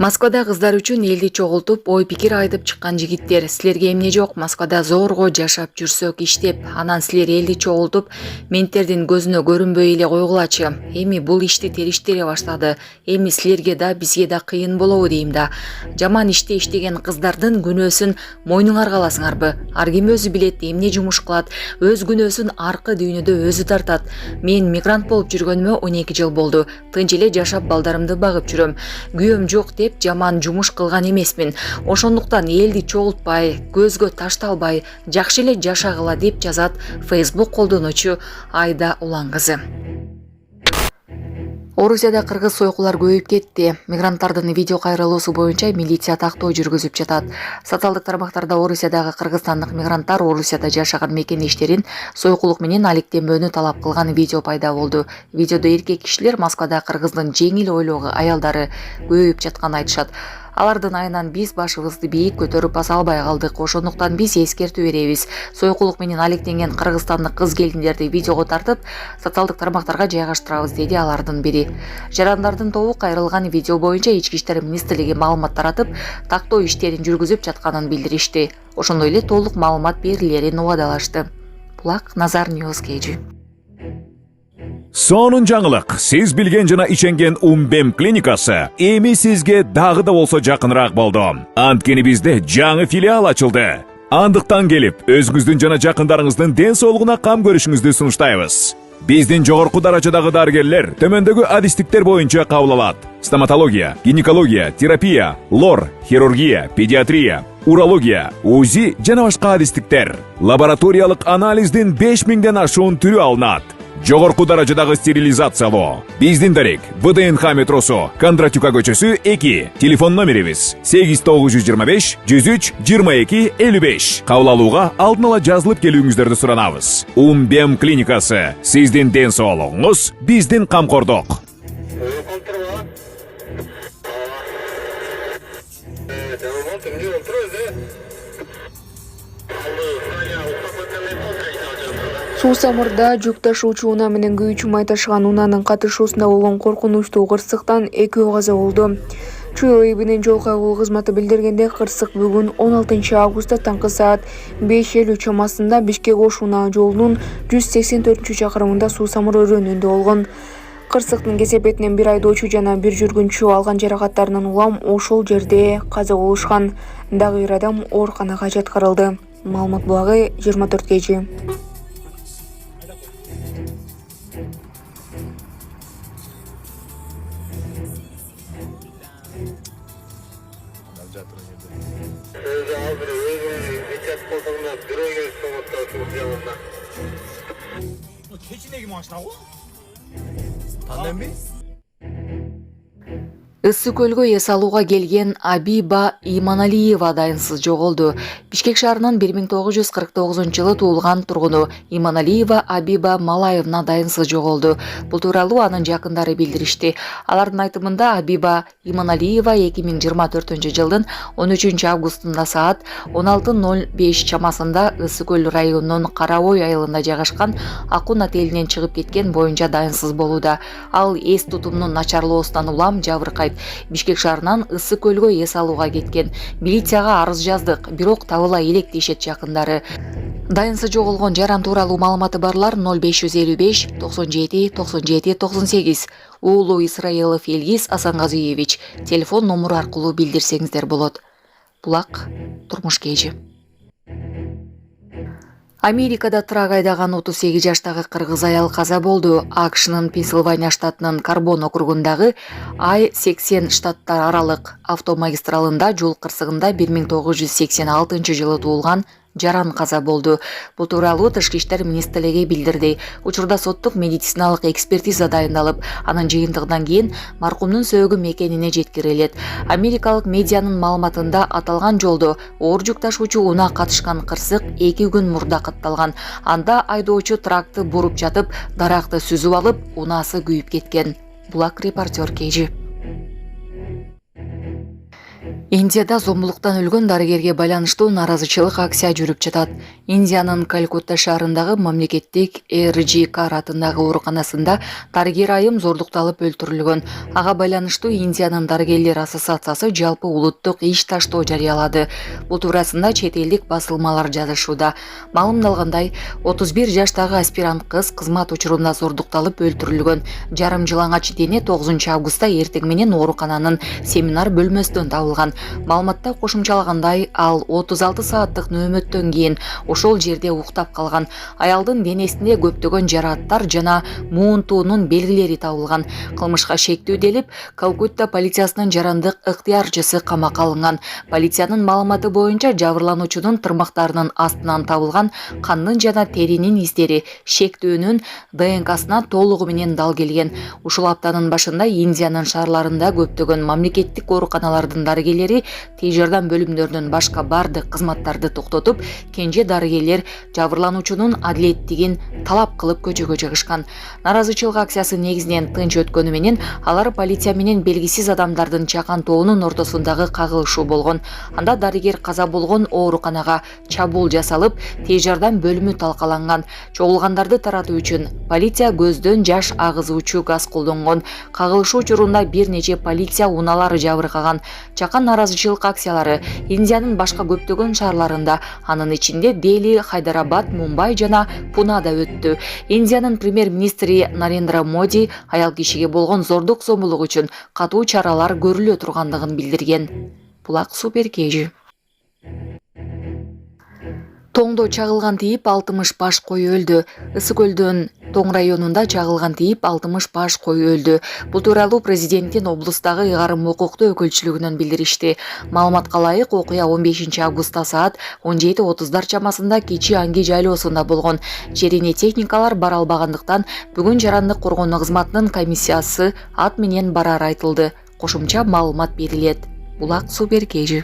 Москвада кыздар үчүн элди чогултуп, ой пикир айтып чыккан жигиттер. Силерге эмне жок? Москвада зорго жашап жүрсөк иштеп, анан силер элди чогултуп, менттердин көзүнө көрүнбөй эле койгулачы. Эми бул ишти териштире баштады. Эми силерге да, бизге да кыйын болобу дейм да. Жаман иште иштеген кыздардын күнөөсүн мойнуңарга аласыңарбы? Ар ким өзү билет эмне жумуш кылат, өз күнөөсүн аркы дүйнөдө өзү тартат. Мен мигрант болуп жүргөнүмө 12 жыл болду. Тынч эле жашап балдарымды багып жүрөм. Күйөөм жок деп жаман жумуш кылган эмесмин. Ошондуктан элди чогултпай, көзгө ташталбай, жакшы эле жашагыла деп жазат Facebook колдонуучу Айда Улан кызы. Орусияда кыргыз сойкулар көбөйүп кетти. Мигранттардын видео кайрылуусу боюнча милиция тактоо жүргүзүп жатат. Социалдык тармактарда Орусиядагы кыргызстандык мигранттар Орусияда жашаган мекендештерин сойкулук менен алектенбөөнү талап кылган видео пайда болду. Видеодо эркек кишилер Москвада кыргыздын жеңил ойлогу аялдары көбөйүп жатканын айтышат. Алардын айынан биз башыбызды бийик көтөрүп баса албай калдык. Ошондуктан биз эскертүү беребиз. Сойкулук менен алектенген кыргызстандык кыз келиндерди видеого тартып, социалдык тармактарга жайгаштырабыз, деди алардын бири. Жарандардын тобу кайрылган видео боюнча Ички иштер министрлиги маалымат таратып, тактоо иштерин жүргүзүп жатканын билдиришти. Ошондой эле толук маалымат берилерин убадалашты. Булак Назар Ньюс KG. Сонун жаңылык. Сиз билген жана ишенген Умбем клиникасы эми сизге дагы да болсо жакыныраак болду. Анткени бизде жаңы филиал ачылды. Андыктан келип, өзүңүздүн жана жакындарыңыздын ден соолугуна кам көрүшүңүздү сунуштайбыз. Биздин жогорку даражадагы дарыгерлер төмөндөгү адистиктер боюнча кабыл алат: стоматология, гинекология, терапия, лор, хирургия, педиатрия, урология, УЗИ жана башка адистиктер. Лабораториялык анализдин 5000ден ашуун түрү алынат. Жогорку даражадагы стерилизациялоо. Биздин дарек ВДНХ метросу, Кондратюка көчөсү 2. Телефон номерибиз 8925 103 22 55. Кабыл алууга алдын ала жазылып келүүңүздөрдү суранабыз. Умбем клиникасы. Сиздин ден соолугуңуз, биздин камкордук. Суусамырда жүк ташуучу унаа менен күйүүчү май ташыган унаанын катышуусунда болгон коркунучтуу кырсыктан 2 каза болду. Чүй ОИБнин жол кайгылуу кызматы билдиргенде, кырсык бүгүн 16 августта таңкы саат 5:50 чамасында Бишкек-Ош унаа жолунун 184-чакырымында Суусамыр өрөөнүндө болгон. Кырсыктын кесепетинен бир айдоочу жана бир жүргүнчү алган жаракаттарынан улам ошол жерде каза болушкан. Дагы бир адам ооруканага жаткырылды. Маалымат булагы 24 KG. keçинеги машинагы? Ыссы көлгө эс алууга келген Абиба Иманалиева дайынсыз жоголду. Бишкек шаарынын 1949-жылы туулган тургуну Иманалиева Абиба Малаевна дайынсыз жоголду. Бул тууралуу анын жакындары билдиришти. Алардын айтымында Абиба Иманалиева 2024-жылдын 13 августунда саат 16:05 чамасында Ыссы көл районунун Карабой айылында жайгашкан Акун отелинен чыгып кеткен боюнча дайынсыз болууда. Ал эс тутумунун начарлоосунан улам жабыркайт. Бишкек шаарынан Ыссы көлгө эс алууга кеткен. Милицияга арыз жаздык, бирок табыла элек дешет жакындары. Дайынсыз жоголгон жаран тууралуу маалыматы барлар 0555 97 97 98. Уулу Исраилов Элгиз Асангазиевич. Телефон номуру аркылуу билдирсеңиздер болот. Булак турмуш KG. Америкада трак айдаган 38 жаштагы кыргыз аял каза болду. АКШнын Пенсильвания штатынын Карбон округундагы I-80 штаттар аралык автомагистралында жол кырсыгында 1986-жылы туулган жаран каза болду. Бул тууралуу Тышкы иштер министрлиги билдирди. Учурда соттук медициналык экспертиза дайындалып, анын жыйынтыгынан кийин маркумдун сөөгү мекенине жеткирилет. Америкалык медианын маалыматында аталган жолдо оор жүк ташуучу унаа катышкан кырсык 2 күн мурда катталган. Анда айдоочу тракты буруп жатып, даракты сүзүп алып, унаасы күйүп кеткен. Булак репортер KG. Индияда зомбулуктан өлгөн дарыгерге байланыштуу нааразычылык акция жүрүп жатат. Индиянын Калькутта шаарындагы мамлекеттик RG Кар атындагы ооруканасында дарыгер айым зордукталып өлтүрүлгөн. Ага байланыштуу Индиянын дарыгерлер ассоциациясы жалпы улуттук иш таштоо жарыялады. Бул туурасында чет элдик басылмалар жазышууда. Маалымдалгандай, 31 жаштагы аспирант кыз кызмат учурунда зордукталып өлтүрүлгөн. Жарым жылаңач дене 9 августта эртең менен оорукананын семинар бөлмөсүнөн табылган. Маалыматта кошумчалагандай, ал 36 сааттык нөөмөттөн кийин ошол жерде уктап калган. Аялдын денесинде көптөгөн жарааттар жана муунтуунун белгилери табылган. Кылмышка шектүү делип, Калкутта полициясынын жарандык ыктыярчысы камакка алынган. Полициянын маалыматы боюнча жабырлануучунун тырмактарынын астынан табылган кандын жана теринин издери шектүүнүн ДНКсына толугу менен дал келген. Ушул аптанын башында Индиянын шаарларында көптөгөн мамлекеттик ооруканалардын дарыгерлери тез жардам бөлүмдөрүнүн башка бардык кызматтарды токтотуп, кенже дарыгерлер жабырлануучунун адилеттигин талап кылып көчөгө чыгышкан. Нааразычылык акциясы негизинен тынч өткөнү менен алар полиция менен белгисиз адамдардын чакантоонун ортосундагы кагылышуу болгон. Анда дарыгер каза болгон ооруканага чабуул жасалып, тез жардам бөлүмү талкаланган. Чогулгандарды таратуу үчүн полиция көздөн жаш агызуучу газ колдонгон. Кагылышуу учурунда бир нече полиция унаалары жабыркаган. Чакан нааразычылык акциялары Индиянын башка көптөгөн шаарларында, анын ичинде Дели, Хайдарабад, Мумбай жана Пунада өттү. Индиянын премьер-министри Нарендра Моди аял кишиге болгон зордук зомбулук үчүн катуу чаралар көрүлө тургандыгын билдирген. Булак Суперкежи. Тоңдо чагылган тийип 60 баш кой өлдү. Ысык көлдөн Тоң районунда чагылган тийип 60 баш кой өлдү. Бул тууралуу президенттин облустагы ыйгарым укуктуу өкүлчүлүгүнөн билдиришти. Маалыматка ылайык, окуя 15 августта саат 17:30 чамасында Кичи Анги жайлоосунда болгон. Жерине техникалар бара албагандыктан бүгүн жарандык коргонуу кызматынын комиссиясы ат менен барары айтылды. Кошумча маалымат берилет. Булак Суперкежи.